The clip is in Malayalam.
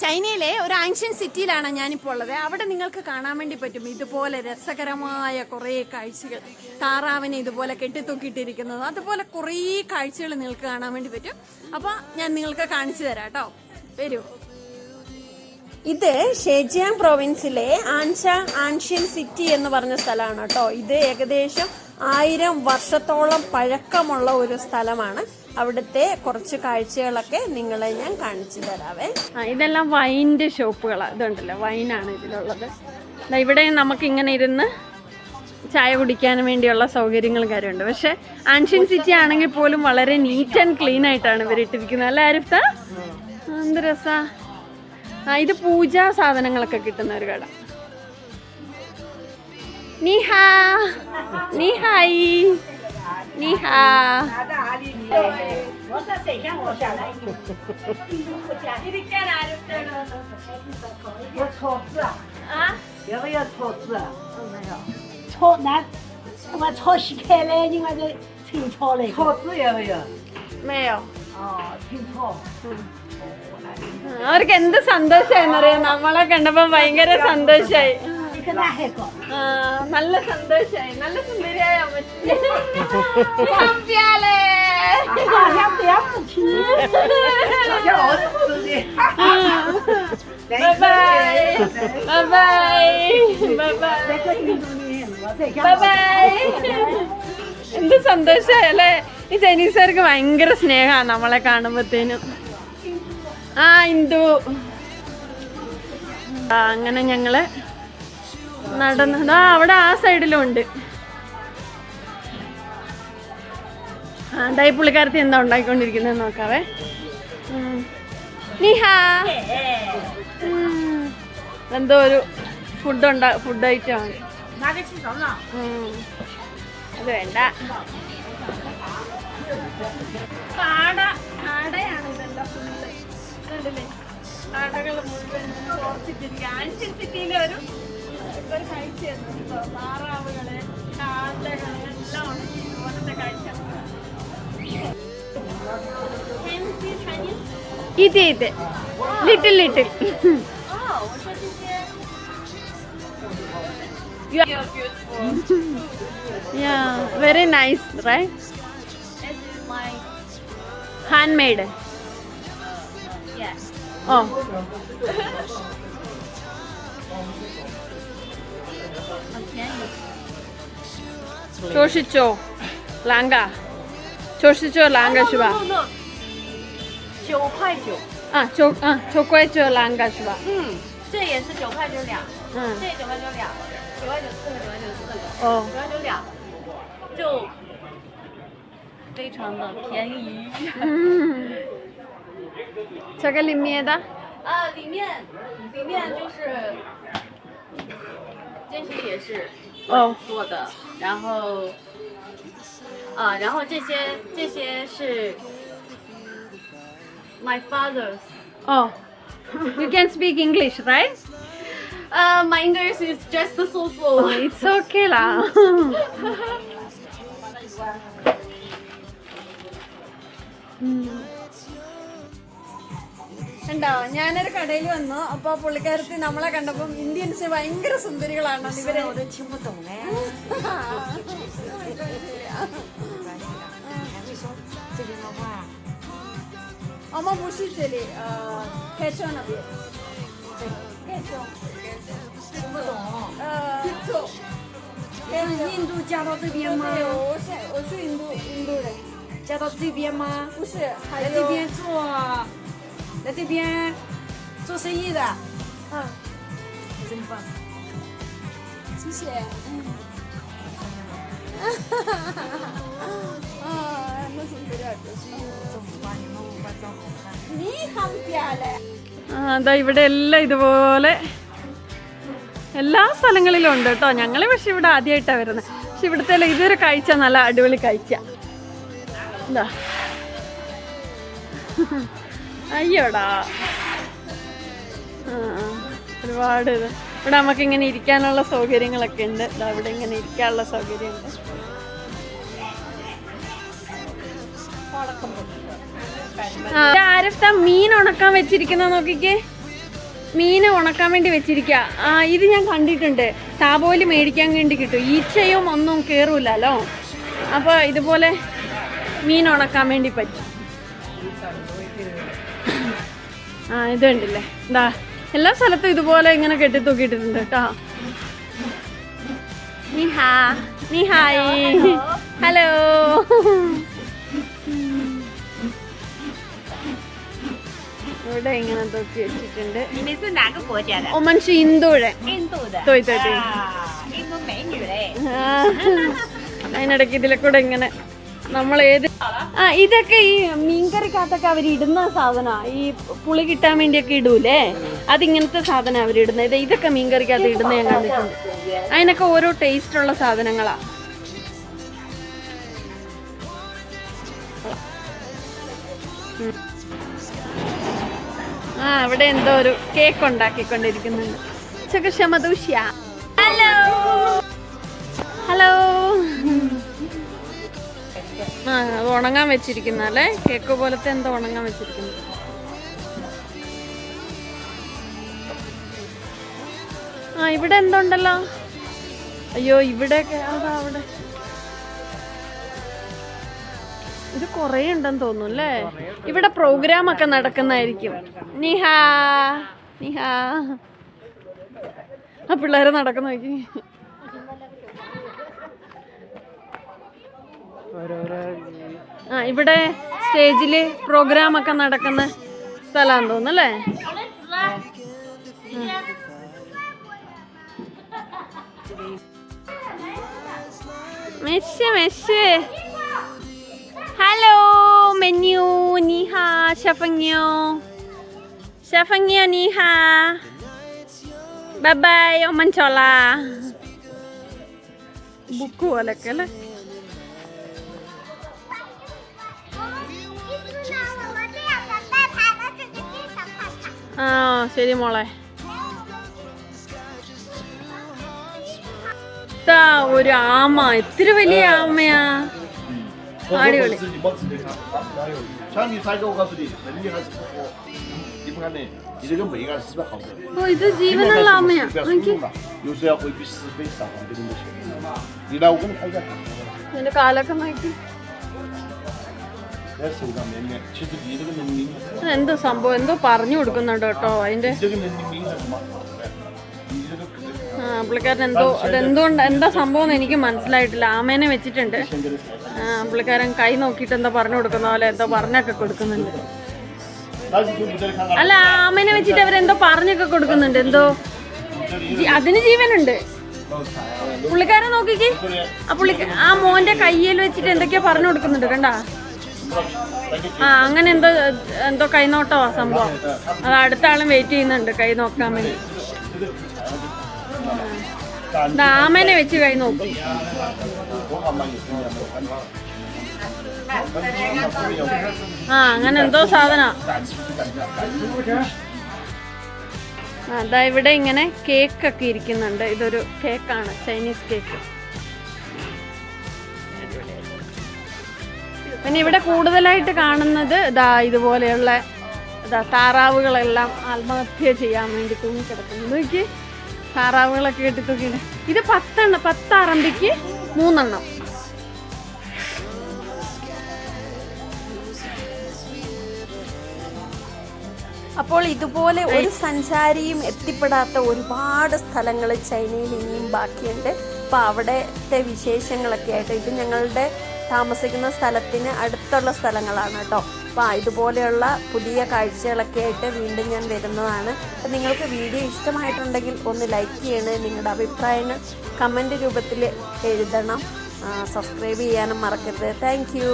ചൈനയിലെ ഒരു ആൻഷ്യൻ സിറ്റിയിലാണ് ഞാനിപ്പോൾ ഉള്ളത്. അവിടെ നിങ്ങൾക്ക് കാണാൻ വേണ്ടി പറ്റും ഇതുപോലെ രസകരമായ കുറേ കാഴ്ചകൾ. താറാവിനെ ഇതുപോലെ കെട്ടിത്തൂക്കിയിട്ടിരിക്കുന്നത്, അതുപോലെ കുറേ കാഴ്ചകൾ നിങ്ങൾക്ക് കാണാൻ വേണ്ടി പറ്റും. അപ്പോൾ ഞാൻ നിങ്ങൾക്ക് കാണിച്ചു തരാം കേട്ടോ. വരൂ. ഇത് ഷെജിയാങ് പ്രൊവിൻസിലെ ആൻഷ്യൻ സിറ്റി എന്ന് പറഞ്ഞ സ്ഥലമാണ് കേട്ടോ. ഇത് ഏകദേശം 1000 വർഷത്തോളം പഴക്കമുള്ള ഒരു സ്ഥലമാണ്. അവിടുത്തെ കുറച്ച് കാഴ്ചകളൊക്കെ നിങ്ങളെ ഞാൻ കാണിച്ചു തരാവേ. ഇതെല്ലാം വൈൻ്റെ ഷോപ്പുകളാണ്. ഇതുണ്ടല്ലോ, വൈനാണ് ഇതിലുള്ളത്. ഇവിടെ നമുക്ക് ഇങ്ങനെ ഇരുന്ന് ചായ കുടിക്കാൻ വേണ്ടിയുള്ള സൗകര്യങ്ങളും കാര്യമുണ്ട്. പക്ഷെ ആൻഷ്യൻ സിറ്റി ആണെങ്കിൽ പോലും വളരെ നീറ്റ് ആൻഡ് ക്ലീൻ ആയിട്ടാണ് ഇവരിട്ടിരിക്കുന്നത്. അല്ലേ ആരിഫ്ത? എന്ത് രസാ. ഇത് പൂജാ സാധനങ്ങളൊക്കെ കിട്ടുന്ന ഒരു കട. നീഹാ, നീഹായി, നീഹാ. അവർക്ക് എന്ത് സന്തോഷായെന്നറിയാം. നമ്മളെ കണ്ടപ്പോ ഭയങ്കര സന്തോഷായി. നല്ല സന്തോഷായി. നല്ല സുന്ദരിയായ അമ്മച്ചി. എന്ത് സന്തോഷായല്ലേ. ഈ ചൈനീസുകാർക്ക് ഭയങ്കര സ്നേഹമാണ് നമ്മളെ കാണുമ്പോഴത്തേനും. ഇന്ദു. അങ്ങനെ ഞങ്ങള് നടന്ന് അവിടെ ആ സൈഡിലും ഉണ്ട്. അതായി പുള്ളിക്കാരത്തി എന്താ ഉണ്ടാക്കിക്കൊണ്ടിരിക്കുന്നത് നോക്കാവേ. നിഹാ. എന്തോ ഒരു ഫുഡ് ഐറ്റം ആണ്. അത് വേണ്ട. കാടയാണ് ഇതെല്ലാം ഫുള്ള്. കണ്ടില്ലേ, കാടകൾ മുഴുവൻ ഓർച്ചിട്ടിരിക്കുക. ആൻഷ്യൻ സിറ്റിയിലെ ഒരു കാഴ്ചയായിരുന്നു. താറാവുകള്, കാടകള് എല്ലാം ഉണക്കി ഓരത്തെ കാഴ്ച. ഇത് little yeah, very nice, right? Handmade. Yes. Oh. 很便宜。99兰嘎，99兰嘎是吧？9块9。9块9兰嘎是吧？这也是9块9两。这也9块9两，9块9四个，9块9四个。哦。9块9两，就非常的便宜。这个里面的？里面就是这些也是做的，然后这些是 my father's。Oh, you can speak English, right? My English is just so. It's okay lah. ഉണ്ടോ? ഞാനൊരു കടയിൽ വന്നു. അപ്പൊ പുള്ളിക്കാരത്തി നമ്മളെ കണ്ടപ്പോ ഇന്ത്യൻസ് ഭയങ്കര സുന്ദരികളാണ് ഇവര്. അമ്മ ബുഷിച്ചല്ലേ കേച്ചോണ印度加到这边吗？我是印度人。加到这边吗？不是，来这边来这边做生意的。真棒！谢谢。那是有点可惜。你很漂亮。അതാ ഇവിടെ എല്ലാം ഇതുപോലെ എല്ലാ സ്ഥലങ്ങളിലും ഉണ്ട് കേട്ടോ. ഞങ്ങൾ പക്ഷെ ഇവിടെ ആദ്യമായിട്ടാണ് വരുന്നത്. പക്ഷെ ഇവിടുത്തെ ഇതൊരു കാഴ്ച നല്ല അടിപൊളി കാഴ്ച. എന്താ അയ്യോടാ. ഒരുപാട് ഇവിടെ നമുക്ക് ഇങ്ങനെ ഇരിക്കാനുള്ള സൗകര്യങ്ങളൊക്കെ ഉണ്ട്. അവിടെ ഇങ്ങനെ ഇരിക്കാനുള്ള സൗകര്യമുണ്ട്. ആരിഫ്ത മീൻ ഉണക്കാൻ വെച്ചിരിക്കുന്ന നോക്കിക്കേ. മീനെ ഉണക്കാൻ വേണ്ടി വെച്ചിരിക്കുക. ഇത് ഞാൻ കണ്ടിട്ടുണ്ട്, താപോലി മേടിക്കാൻ വേണ്ടി കിട്ടും. ഈച്ചയും ഒന്നും കയറൂലല്ലോ, അപ്പോൾ ഇതുപോലെ മീൻ ഉണക്കാൻ വേണ്ടി പറ്റും. ഇത് കണ്ടില്ലേ, എന്താ എല്ലാ സ്ഥലത്തും ഇതുപോലെ ഇങ്ങനെ കെട്ടി തൂക്കിയിട്ടിട്ടുണ്ട് കേട്ടോ. നീ ഹായ്, ഹലോ. ഇവിടെ ഇങ്ങനെ തൂക്കി വെച്ചിട്ടുണ്ട്. ഒമൻഷി ഇന്ദുഴെ അതിനിടയ്ക്ക് ഇതിലെ കൂടെ ഇങ്ങനെ നമ്മൾ ഇതൊക്കെ ഈ മീൻകറിക്കകത്തൊക്കെ അവരിടുന്ന സാധനമാണ്. ഈ പുളി കിട്ടാൻ വേണ്ടിയൊക്കെ ഇടൂലേ, അതിങ്ങനത്തെ സാധനം അവരിടുന്നത്. ഇതൊക്കെ മീൻകറിക്കകത്ത് ഇടുന്ന ഞാൻ കണ്ടിട്ടുണ്ട്. അതിനൊക്കെ ഓരോ ടേസ്റ്റുള്ള സാധനങ്ങളാ. ഇവിടെ എന്തോ ഒരു കേക്ക് ഉണ്ടാക്കിക്കൊണ്ടിരിക്കുന്നുണ്ട്. ചകശമദൂഷ്യ. Hello hello. അത് ഉണങ്ങാൻ വെച്ചിരിക്കുന്നല്ലേ, കേക്ക് പോലത്തെ എന്തോ ഉണങ്ങാൻ വെച്ചിരിക്കുന്നു. ഇവിടെ എന്തുണ്ടല്ലോ, അയ്യോ ഇവിടെയൊക്കെ അതാ അവിടെ. ഇത് കുറേ ഉണ്ടെന്ന് തോന്നുന്നു അല്ലേ. ഇവിടെ പ്രോഗ്രാം ഒക്കെ നടക്കുന്നതായിരിക്കും. നിഹാ നിഹാ. പിള്ളേരെ നടക്കുന്ന നോക്കി. ഇവിടെ സ്റ്റേജില് പ്രോഗ്രാം ഒക്കെ നടക്കുന്ന സ്ഥലമാണെന്ന് തോന്നുന്നു അല്ലേ. മെഷ് മെഷ്. ഹലോ മെന്യു. നീഹാ ഷഫങ്യോ ഷഫങ്യോ നീഹാ. ബൈ ബൈ ഒമൻ ചോള. ബുക്ക് പോലൊക്കെ അല്ലേ. ശരി മോളെ. ഒരു ആമ, എത്ര വലിയ ആമയാ. അടിപൊളി. ഇത് ജീവനുള്ള ആമയാ. എന്റെ കാലൊക്കെ നോക്കി. എന്തോ സംഭവം, എന്തോ പറഞ്ഞു കൊടുക്കുന്നുണ്ട് കേട്ടോ. അതിന്റെ പുള്ളിക്കാരൻ എന്തോ അതെന്തുകൊണ്ട് എന്താ സംഭവം എന്ന് എനിക്ക് മനസ്സിലായിട്ടില്ല. ആമേനെ വെച്ചിട്ടുണ്ട്. പുള്ളിക്കാരൻ കൈ നോക്കിയിട്ട് എന്തോ പറഞ്ഞു കൊടുക്കുന്ന പോലെ എന്തോ പറഞ്ഞൊക്കെ കൊടുക്കുന്നുണ്ട്. അല്ല, ആമേനെ വെച്ചിട്ട് അവരെന്തോ പറഞ്ഞൊക്കെ കൊടുക്കുന്നുണ്ട്. എന്തോ അതിന് ജീവനുണ്ട്. പുള്ളിക്കാരൻ നോക്കിക്ക്, ആ മോന്റെ കയ്യിൽ വെച്ചിട്ട് എന്തൊക്കെയോ പറഞ്ഞു കൊടുക്കുന്നുണ്ട് കണ്ടാ. അങ്ങനെ എന്തോ കൈനോട്ടമാ സംഭവം. അത് അടുത്ത ആളും വെയിറ്റ് ചെയ്യുന്നുണ്ട് കൈ നോക്കാൻ വേണ്ടി. ആമേനെ വെച്ച് കൈ നോക്കി. അങ്ങനെ എന്തോ സാധന. അതാ ഇവിടെ ഇങ്ങനെ കേക്കൊക്കെ ഇരിക്കുന്നുണ്ട്. ഇതൊരു കേക്കാണ്, ചൈനീസ് കേക്ക്. പിന്നെ ഇവിടെ കൂടുതലായിട്ട് കാണുന്നത് ഇതുപോലെയുള്ള താറാവുകളെല്ലാം ആത്മഹത്യ ചെയ്യാൻ വേണ്ടി തൂങ്ങിക്കിടക്കുന്നു. നോക്കി, താറാവുകളൊക്കെ കെട്ടി തൂക്കിയിട്ട്. ഇത് 10 അറമ്പിക്ക് 3 എണ്ണം. അപ്പോൾ ഇതുപോലെ ഒരു സഞ്ചാരിയും എത്തിപ്പെടാത്ത ഒരുപാട് സ്ഥലങ്ങൾ ചൈനയിൽ ഇനിയും ബാക്കിയുണ്ട്. അപ്പോൾ അവിടുത്തെ വിശേഷങ്ങളൊക്കെ ആയിട്ട്, ഇത് ഞങ്ങളുടെ താമസിക്കുന്ന സ്ഥലത്തിന് അടുത്തുള്ള സ്ഥലങ്ങളാണ് കേട്ടോ. അപ്പോൾ ഇതുപോലെയുള്ള പുതിയ കാഴ്ചകളൊക്കെ ആയിട്ട് വീണ്ടും ഞാൻ വരുന്നതാണ്. അപ്പോൾ നിങ്ങൾക്ക് വീഡിയോ ഇഷ്ടമായിട്ടുണ്ടെങ്കിൽ ഒന്ന് ലൈക്ക് ചെയ്യണേ. നിങ്ങളുടെ അഭിപ്രായങ്ങൾ കമൻറ്റ് രൂപത്തിൽ എഴുതണം. സബ്സ്ക്രൈബ് ചെയ്യാനും മറക്കരുത്. Thank you.